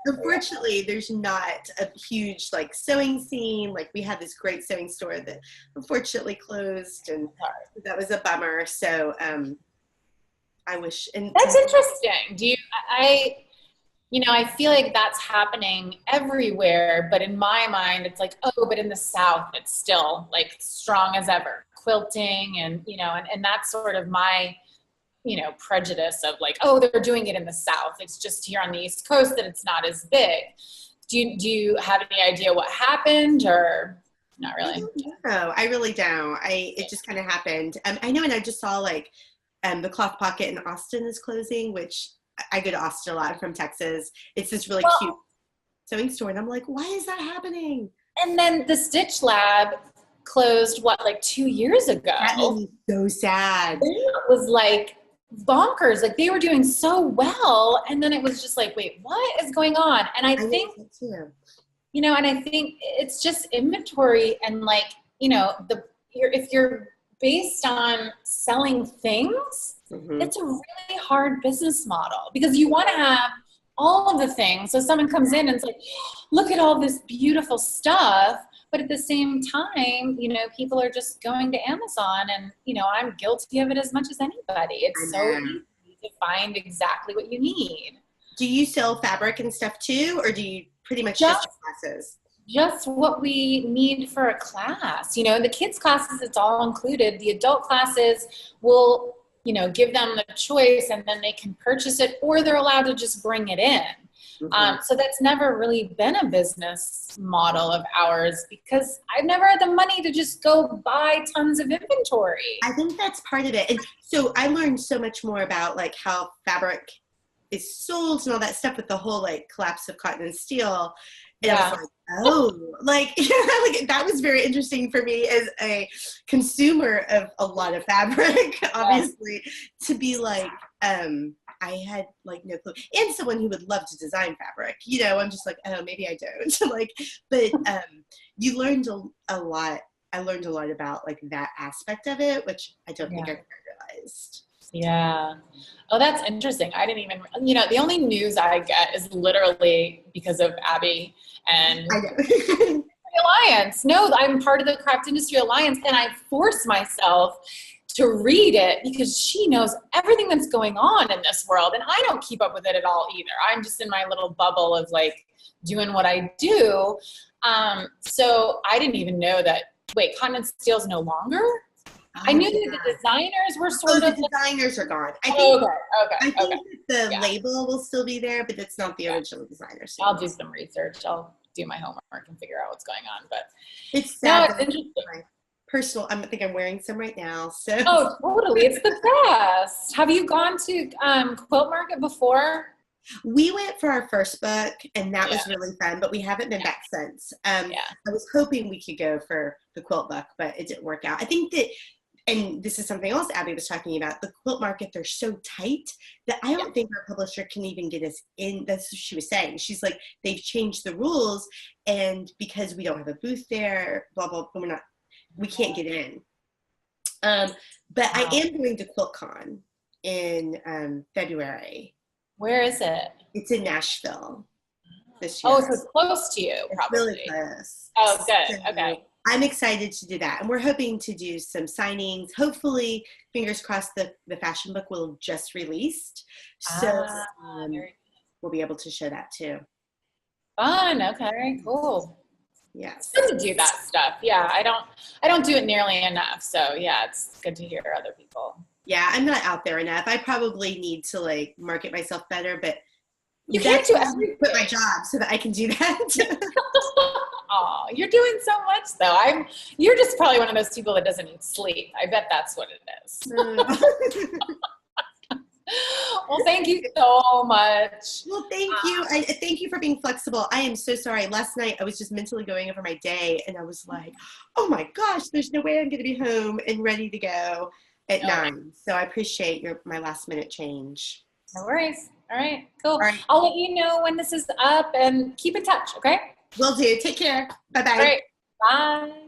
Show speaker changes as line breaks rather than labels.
Unfortunately, there's not a huge like sewing scene. Like we had this great sewing store that unfortunately closed, and that was a bummer. So I wish. And
That's interesting. I feel like that's happening everywhere, but in my mind, it's like, oh, but in the South, it's still like strong as ever. Quilting and that's sort of my, prejudice of like, oh, they're doing it in the South. It's just here on the East Coast that it's not as big. Do you have any idea what happened or not really?
No, I really don't. It just kind of happened. I know, and I just saw like the Cloth Pocket in Austin is closing, which I go to Austin a lot. I'm from Texas. It's this really cute sewing store, and I'm like, why is that happening?
And then the Stitch Lab closed, like 2 years ago?
That made me so sad.
It was like bonkers. Like they were doing so well, and then it was just like, wait, what is going on? And I think, and I think it's just inventory and like, if you're based on selling things, it's a really hard business model because you want to have all of the things. So someone comes in and it's like, look at all this beautiful stuff. But at the same time, people are just going to Amazon and, I'm guilty of it as much as anybody. It's so easy to find exactly what you need.
Do you sell fabric and stuff too? Or do you pretty much just classes?
Just what we need for a class. The kids classes, it's all included. The adult classes will, give them the choice and then they can purchase it or they're allowed to just bring it in. So that's never really been a business model of ours because I've never had the money to just go buy tons of inventory.
I think that's part of it. And so I learned so much more about like how fabric is sold and all that stuff with the whole like collapse of cotton and steel. And I was like, oh, like that was very interesting for me as a consumer of a lot of fabric, obviously, to be like, I had like no clue. And someone who would love to design fabric, I'm just like, oh, maybe I don't. But you learned a lot. I learned a lot about like that aspect of it, which I don't think I realized.
Yeah. Oh, that's interesting. I didn't even, the only news I get is literally because of Abby and the Alliance. No, I'm part of the Craft Industry Alliance and I force myself to read it because she knows everything that's going on in this world. And I don't keep up with it at all either. I'm just in my little bubble of like doing what I do. So I didn't even know that, wait, cotton and steel is no longer? I knew that the designers were sort of.
The designers are gone. I think the label will still be there, but it's not the original designers.
I'll do some research. I'll do my homework and figure out what's going on. But
it's sad. No, it's interesting. Personal. I think I'm wearing some right now. So.
Oh, totally! It's the best. Have you gone to Quilt Market before?
We went for our first book, and that was really fun. But we haven't been back since. I was hoping we could go for the quilt book, but it didn't work out. I think that. And this is something else Abby was talking about, the quilt market, they're so tight that I don't think our publisher can even get us in. That's what she was saying. She's like, they've changed the rules, and because we don't have a booth there, blah, blah, blah, we can't get in. But I am going to QuiltCon in February.
Where is it?
It's in Nashville this year.
Oh, so it's close to you, probably.
It's really close.
Oh, good. Okay.
I'm excited to do that. And we're hoping to do some signings. Hopefully, fingers crossed, the fashion book will have just released. So we'll be able to show that too.
Fun. Okay, cool.
Yeah.
It's good to do that stuff. Yeah, I don't do it nearly enough. So yeah, it's good to hear other people.
Yeah, I'm not out there enough. I probably need to like market myself better, but
you can't do everything.
Quit my job so that I can do that.
Oh, you're doing so much though. You're just probably one of those people that doesn't need sleep. I bet that's what it is. Well, thank you so much.
Well, thank you. Thank you for being flexible. I am so sorry. Last night I was just mentally going over my day and I was like, oh my gosh, there's no way I'm going to be home and ready to go at 9. So I appreciate my last minute change.
No worries. All right, cool. All right. I'll let you know when this is up and keep in touch, okay?
Will do. Take care. Bye-bye.
All right. Bye.